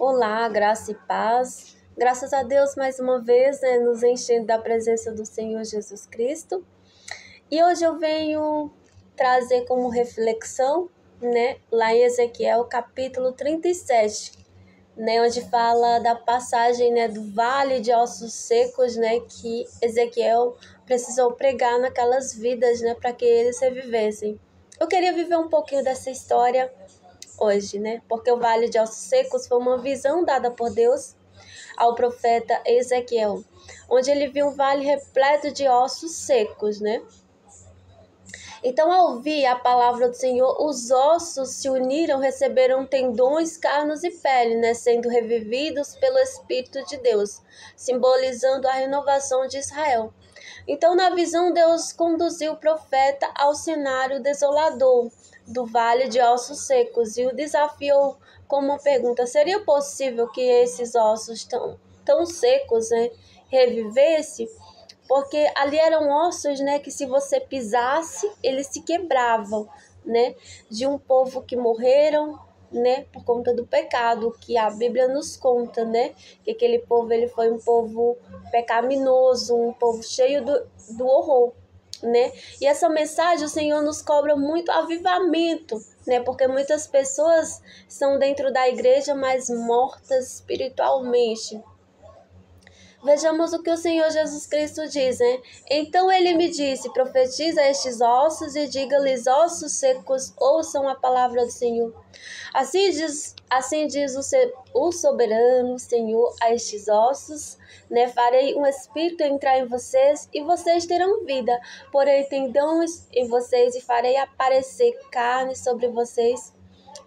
Olá, graça e paz. Graças a Deus mais uma vez, nos enchendo da presença do Senhor Jesus Cristo. E hoje eu venho trazer como reflexão, lá em Ezequiel capítulo 37, onde fala da passagem, do vale de ossos secos, que Ezequiel precisou pregar naquelas vidas, para que eles revivessem. Eu queria viver um pouquinho dessa história hoje, porque o vale de ossos secos foi uma visão dada por Deus ao profeta Ezequiel, onde ele viu um vale repleto de ossos secos, Então, ao ouvir a palavra do Senhor, os ossos se uniram, receberam tendões, carnos e pele, sendo revividos pelo Espírito de Deus, simbolizando a renovação de Israel. Então, na visão, Deus conduziu o profeta ao cenário desolador do vale de ossos secos e o desafiou com uma pergunta: seria possível que esses ossos tão secos, revivessem? Porque ali eram ossos, que se você pisasse, eles se quebravam, de um povo que morreram, por conta do pecado, que a Bíblia nos conta, que aquele povo ele foi um povo pecaminoso, um povo cheio do horror, E essa mensagem o Senhor nos cobra muito avivamento, porque muitas pessoas estão dentro da igreja, mas mortas espiritualmente. Vejamos o que o Senhor Jesus Cristo diz, Então ele me disse: profetiza estes ossos e diga-lhes: ossos secos, ouçam a palavra do Senhor. Assim diz o soberano Senhor a estes ossos, farei um espírito entrar em vocês e vocês terão vida, porém tendões em vocês e farei aparecer carne sobre vocês.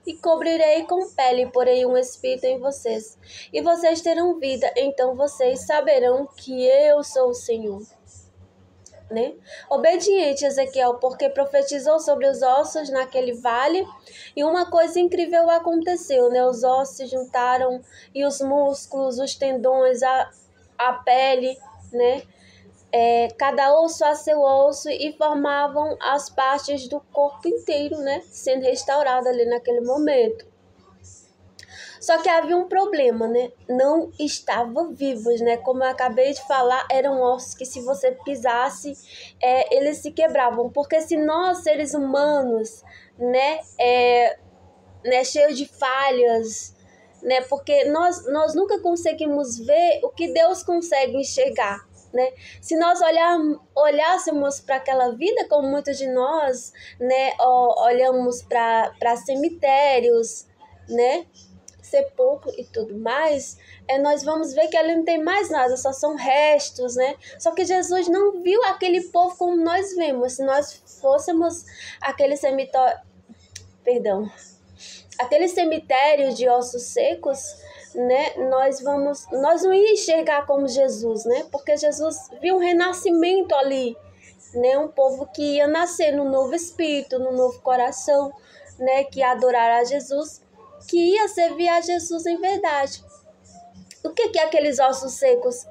E cobrirei com pele, porém um espírito em vocês, e vocês terão vida, então vocês saberão que eu sou o Senhor. Obediente Ezequiel, porque profetizou sobre os ossos naquele vale, e uma coisa incrível aconteceu, os ossos se juntaram, e os músculos, os tendões, a pele, cada osso a seu osso, e formavam as partes do corpo inteiro, sendo restaurado ali naquele momento. Só que havia um problema, não estavam vivos, como eu acabei de falar, eram ossos que se você pisasse, eles se quebravam, porque se nós, seres humanos, cheios de falhas, porque nós nunca conseguimos ver o que Deus consegue enxergar. Se nós olhássemos para aquela vida, como muitos de nós, olhamos para cemitérios, sepulcro e tudo mais, nós vamos ver que ali não tem mais nada, só são restos, Só que Jesus não viu aquele povo como nós vemos. Se nós fôssemos aquele cemitério de ossos secos, nós não ia enxergar como Jesus, porque Jesus viu um renascimento ali, um povo que ia nascer no novo espírito, no novo coração, que ia adorar a Jesus, que ia servir a Jesus em verdade. O que aqueles ossos secos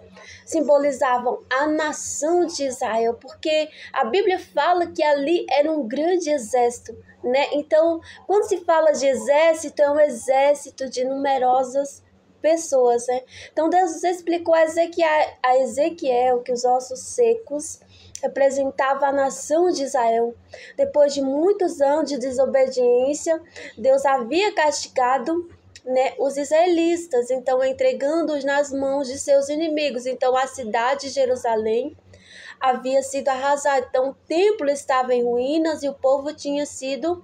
simbolizavam? A nação de Israel, porque a Bíblia fala que ali era um grande exército, Então, quando se fala de exército, é um exército de numerosas pessoas, Então, Deus explicou a Ezequiel que os ossos secos representavam a nação de Israel. Depois de muitos anos de desobediência, Deus havia castigado os israelitas, então entregando-os nas mãos de seus inimigos. Então a cidade de Jerusalém havia sido arrasada, então o templo estava em ruínas e o povo tinha sido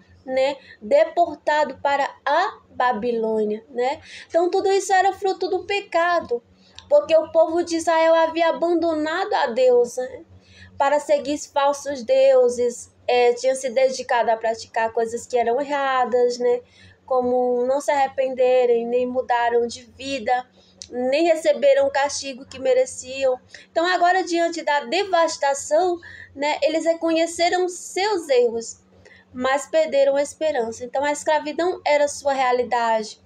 deportado para a Babilônia, Então tudo isso era fruto do pecado, porque o povo de Israel havia abandonado a Deus, para seguir falsos deuses, tinha se dedicado a praticar coisas que eram erradas, como não se arrependerem, nem mudaram de vida, nem receberam o castigo que mereciam. Então agora, diante da devastação, eles reconheceram seus erros, mas perderam a esperança. Então a escravidão era sua realidade.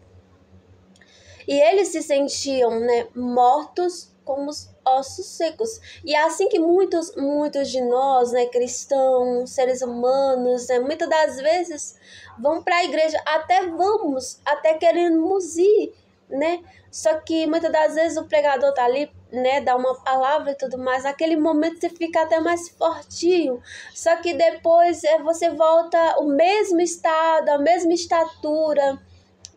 E eles se sentiam mortos como os ossos secos. E é assim que muitos de nós, cristãos, seres humanos, muitas das vezes vão para a igreja, até queremos ir, né? Só que muitas das vezes o pregador tá ali, né, dá uma palavra e tudo mais, naquele momento você fica até mais fortinho, só que depois você volta ao mesmo estado, a mesma estatura,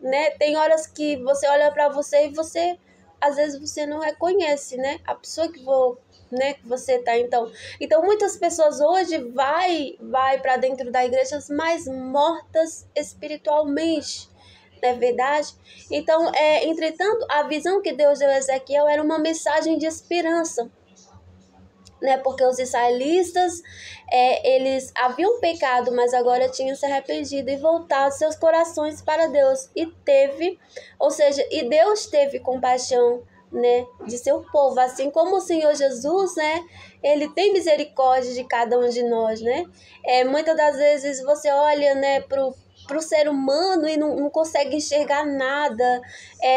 né? Tem horas que você olha para você e você, às vezes você não reconhece, né? A pessoa né, que você tá, então muitas pessoas hoje vai para dentro da igreja mais mortas espiritualmente, não é verdade? Então, entretanto, a visão que Deus deu a Ezequiel era uma mensagem de esperança, né? Porque os israelitas, eles haviam pecado, mas agora tinham se arrependido e voltado seus corações para Deus. E Deus teve compaixão, né, de seu povo, assim como o Senhor Jesus, né, ele tem misericórdia de cada um de nós, né? Muitas das vezes você olha, né, pro ser humano e não consegue enxergar nada.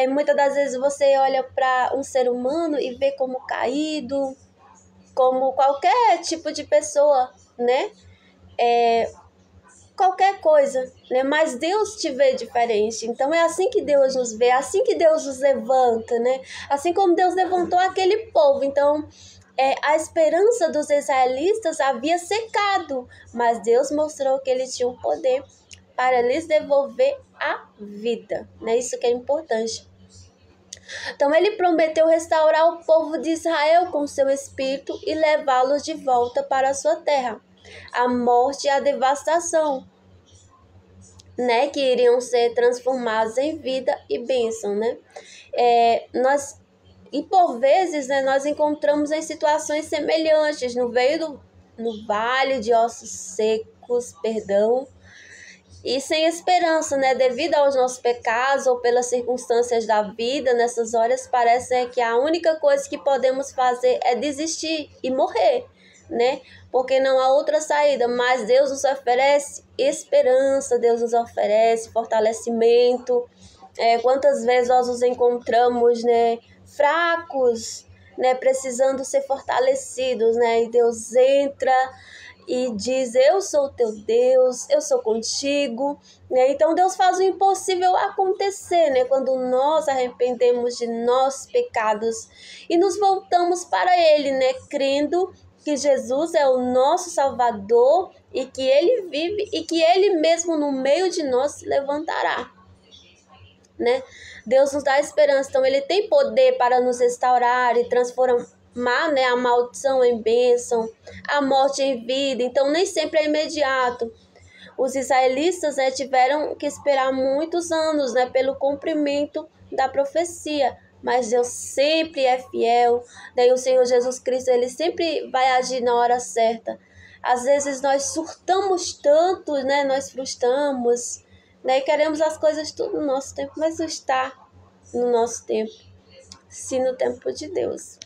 Muitas das vezes você olha para um ser humano e vê como caído, como qualquer tipo de pessoa, né? Qualquer coisa, né? Mas Deus te vê diferente. Então é assim que Deus nos vê, é assim que Deus nos levanta, né? Assim como Deus levantou aquele povo. Então, a esperança dos israelitas havia secado, mas Deus mostrou que ele tinha o poder para lhes devolver a vida, né? Isso que é importante. Então ele prometeu restaurar o povo de Israel com seu espírito e levá-los de volta para a sua terra. A morte e a devastação, né, que iriam ser transformados em vida e bênção, né? E por vezes, né, nós encontramos em situações semelhantes no vale de ossos secos, e sem esperança, né? Devido aos nossos pecados ou pelas circunstâncias da vida, nessas horas parece que a única coisa que podemos fazer é desistir e morrer, né? Porque não há outra saída, mas Deus nos oferece esperança, Deus nos oferece fortalecimento. Quantas vezes nós nos encontramos, né, fracos, né, precisando ser fortalecidos, né? E Deus entra e diz: eu sou o teu Deus, eu sou contigo, né? Então Deus faz o impossível acontecer, né? Quando nós arrependemos de nossos pecados e nos voltamos para Ele, né? Crendo que Jesus é o nosso Salvador e que Ele vive e que Ele mesmo no meio de nós se levantará, né? Deus nos dá esperança, então Ele tem poder para nos restaurar e transformar, né, a maldição em bênção, a morte em vida. Então nem sempre é imediato. Os israelitas, né, tiveram que esperar muitos anos, né, pelo cumprimento da profecia, mas Deus sempre é fiel. Daí o Senhor Jesus Cristo, ele sempre vai agir na hora certa. Às vezes nós surtamos tanto, né, nós frustramos, né, e queremos as coisas tudo no nosso tempo, mas não está no nosso tempo, sim no tempo de Deus.